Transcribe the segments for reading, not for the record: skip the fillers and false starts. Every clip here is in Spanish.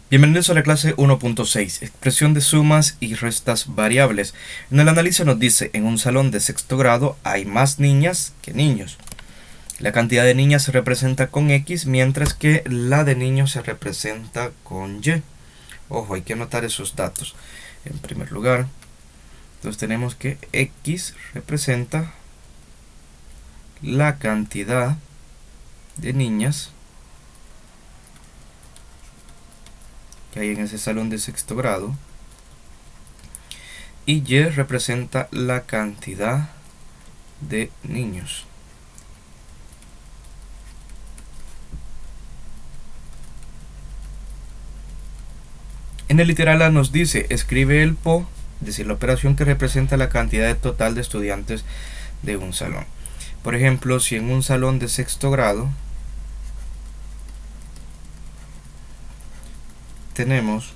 Bienvenidos a la clase 1.6, expresión de sumas y restas variables. En el análisis nos dice, en un salón de sexto grado hay más niñas que niños. La cantidad de niñas se representa con X, mientras que la de niños se representa con Y. Ojo, hay que anotar esos datos. En primer lugar, entonces tenemos que X representa la cantidad de niñas que hay en ese salón de sexto grado, y Y representa la cantidad de niños. En el literal A nos dice, escribe el PO, es decir, la operación que representa la cantidad total de estudiantes de un salón. Por ejemplo, si en un salón de sexto grado tenemos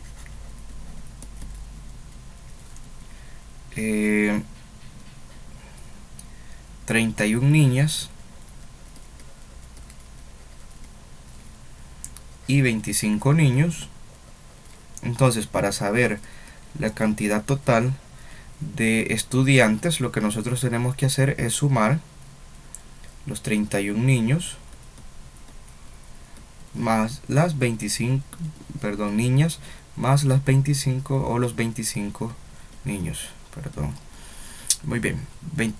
31 niñas y 25 niños, entonces para saber la cantidad total de estudiantes, lo que nosotros tenemos que hacer es sumar los 31 niños más las 25, niñas, más las 25 o los 25 niños, Muy bien,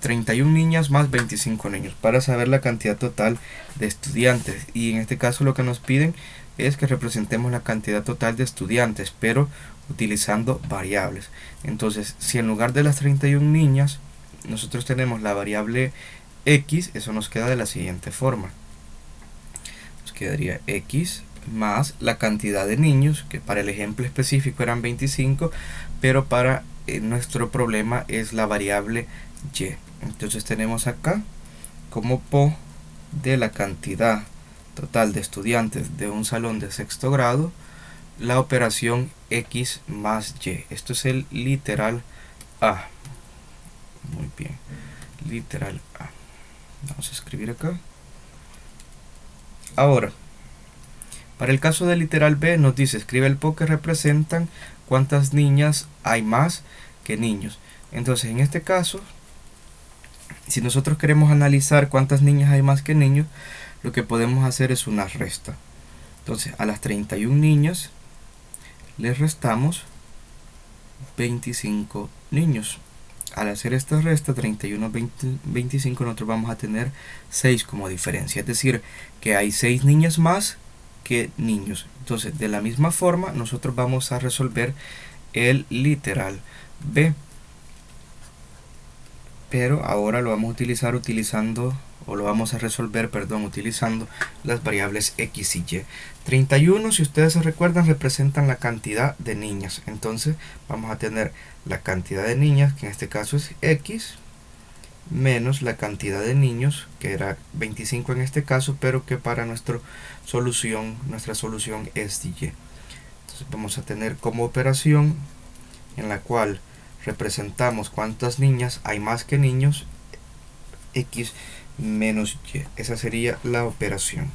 31 niñas más 25 niños para saber la cantidad total de estudiantes. Y en este caso lo que nos piden es que representemos la cantidad total de estudiantes, pero utilizando variables. Entonces, si en lugar de las 31 niñas nosotros tenemos la variable X, eso nos queda de la siguiente forma. Nos quedaría X más la cantidad de niños, que para el ejemplo específico eran 25, pero para nuestro problema es la variable Y. Entonces tenemos acá como PO de la cantidad total de estudiantes de un salón de sexto grado la operación X más Y. Esto es el literal A. Muy bien, literal A. Vamos a escribir acá. Ahora, para el caso del literal B nos dice, escribe el PO que representan cuántas niñas hay más que niños. Entonces, en este caso, si nosotros queremos analizar cuántas niñas hay más que niños, lo que podemos hacer es una resta. Entonces, a las 31 niñas les restamos 25 niños. Al hacer esta resta, 31, 20, 25, nosotros vamos a tener 6 como diferencia. Es decir, que hay 6 niñas más que niños. Entonces, de la misma forma, nosotros vamos a resolver el literal B. Pero ahora lo vamos a utilizar utilizando las variables X y Y. 31, si ustedes se recuerdan, representan la cantidad de niñas. Entonces vamos a tener la cantidad de niñas, que en este caso es X, menos la cantidad de niños, que era 25 en este caso, pero que para nuestra solución es Y. Entonces vamos a tener como operación en la cual representamos cuántas niñas hay más que niños, X menos Y. Esa sería la operación.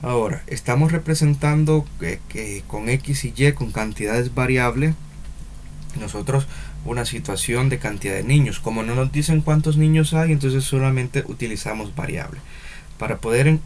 Ahora, estamos representando que con X y Y, con cantidades variables, nosotros una situación de cantidad de niños. Como no nos dicen cuántos niños hay, entonces solamente utilizamos variables. Para poder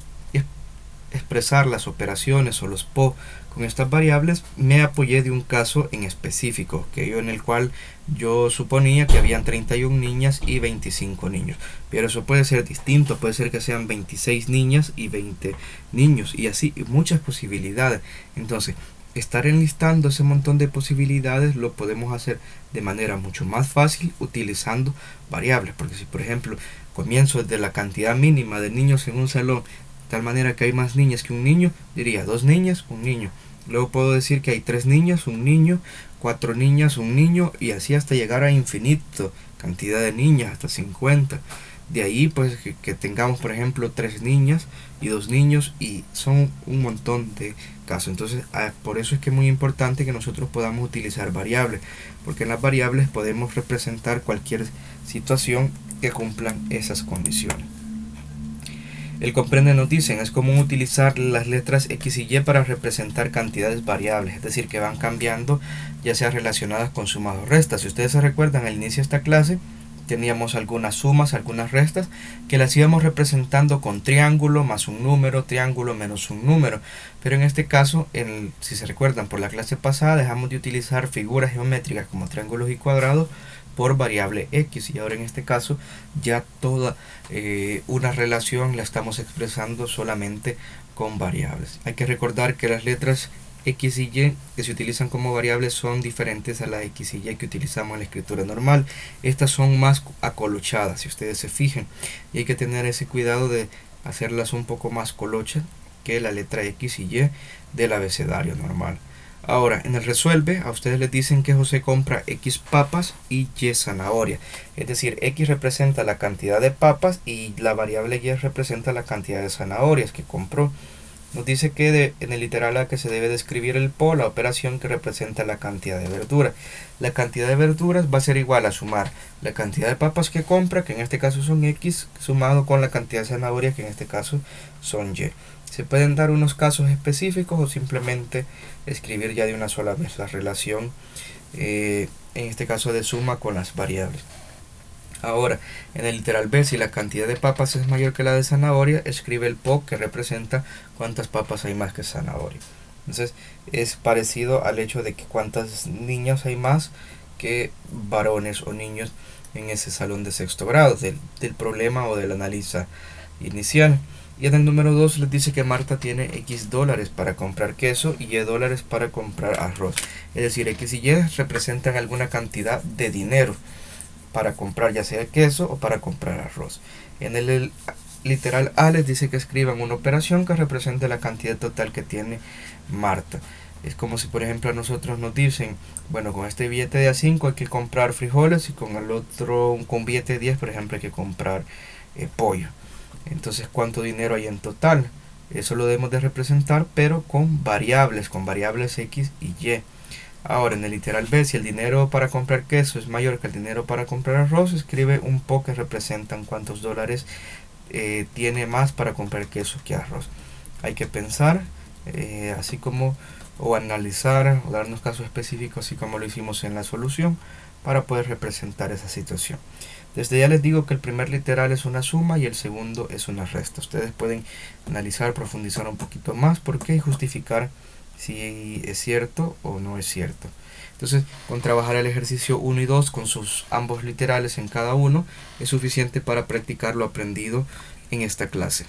expresar las operaciones o los PO con estas variables, me apoyé de un caso en específico, en el cual yo suponía que habían 31 niñas y 25 niños, pero eso puede ser distinto, puede ser que sean 26 niñas y 20 niños, y así muchas posibilidades. Entonces, estar enlistando ese montón de posibilidades lo podemos hacer de manera mucho más fácil utilizando variables, porque si por ejemplo comienzo desde la cantidad mínima de niños en un salón, de tal manera que hay más niñas que un niño, diría 2 niñas, un niño. Luego puedo decir que hay 3 niñas, un niño, 4 niñas, un niño, y así hasta llegar a infinito, cantidad de niñas, hasta 50. De ahí pues que tengamos por ejemplo 3 niñas y 2 niños, y son un montón de casos. Entonces por eso es que es muy importante que nosotros podamos utilizar variables, porque en las variables podemos representar cualquier situación que cumplan esas condiciones. El comprende nos dicen, es común utilizar las letras X y Y para representar cantidades variables, es decir, que van cambiando, ya sea relacionadas con sumas o restas. Si ustedes se recuerdan, al inicio de esta clase teníamos algunas sumas, algunas restas, que las íbamos representando con triángulo más un número, triángulo menos un número. Pero en este caso, si se recuerdan, por la clase pasada dejamos de utilizar figuras geométricas como triángulos y cuadrados por variable X, y ahora en este caso ya toda una relación la estamos expresando solamente con variables. Hay que recordar que las letras X y Y que se utilizan como variables son diferentes a las X y Y que utilizamos en la escritura normal. Estas son más acolochadas, si ustedes se fijan, y hay que tener ese cuidado de hacerlas un poco más colochas que la letra X y Y del abecedario normal. Ahora, en el resuelve, a ustedes les dicen que José compra X papas y Y zanahoria. Es decir, X representa la cantidad de papas y la variable Y representa la cantidad de zanahorias que compró. Nos dice que en el literal A que se debe describir el PO, la operación que representa la cantidad de verduras. La cantidad de verduras va a ser igual a sumar la cantidad de papas que compra, que en este caso son X, sumado con la cantidad de zanahorias, que en este caso son Y. Se pueden dar unos casos específicos o simplemente escribir ya de una sola vez la relación, en este caso de suma con las variables. Ahora, en el literal B, si la cantidad de papas es mayor que la de zanahoria, escribe el PO que representa cuántas papas hay más que zanahoria. Entonces, es parecido al hecho de que cuántas niñas hay más que varones o niños en ese salón de sexto grado, del problema o del análisis inicial. Y en el número 2 les dice que Marta tiene X dólares para comprar queso y Y dólares para comprar arroz. Es decir, X y Y representan alguna cantidad de dinero para comprar ya sea queso o para comprar arroz. En el literal A les dice que escriban una operación que represente la cantidad total que tiene Marta. Es como si, por ejemplo, a nosotros nos dicen, bueno, con este billete de A5 hay que comprar frijoles y con el otro, con billete de 10, por ejemplo, hay que comprar pollo. Entonces, ¿cuánto dinero hay en total? Eso lo debemos de representar, pero con variables X y Y. Ahora, en el literal B, si el dinero para comprar queso es mayor que el dinero para comprar arroz, escribe un PO que representan cuántos dólares tiene más para comprar queso que arroz. Hay que pensar, así como, o analizar, o darnos casos específicos, así como lo hicimos en la solución, para poder representar esa situación. Desde ya les digo que el primer literal es una suma y el segundo es una resta. Ustedes pueden analizar, profundizar un poquito más, por qué y justificar si es cierto o no es cierto. Entonces, con trabajar el ejercicio 1 y 2 con sus ambos literales en cada uno es suficiente para practicar lo aprendido en esta clase.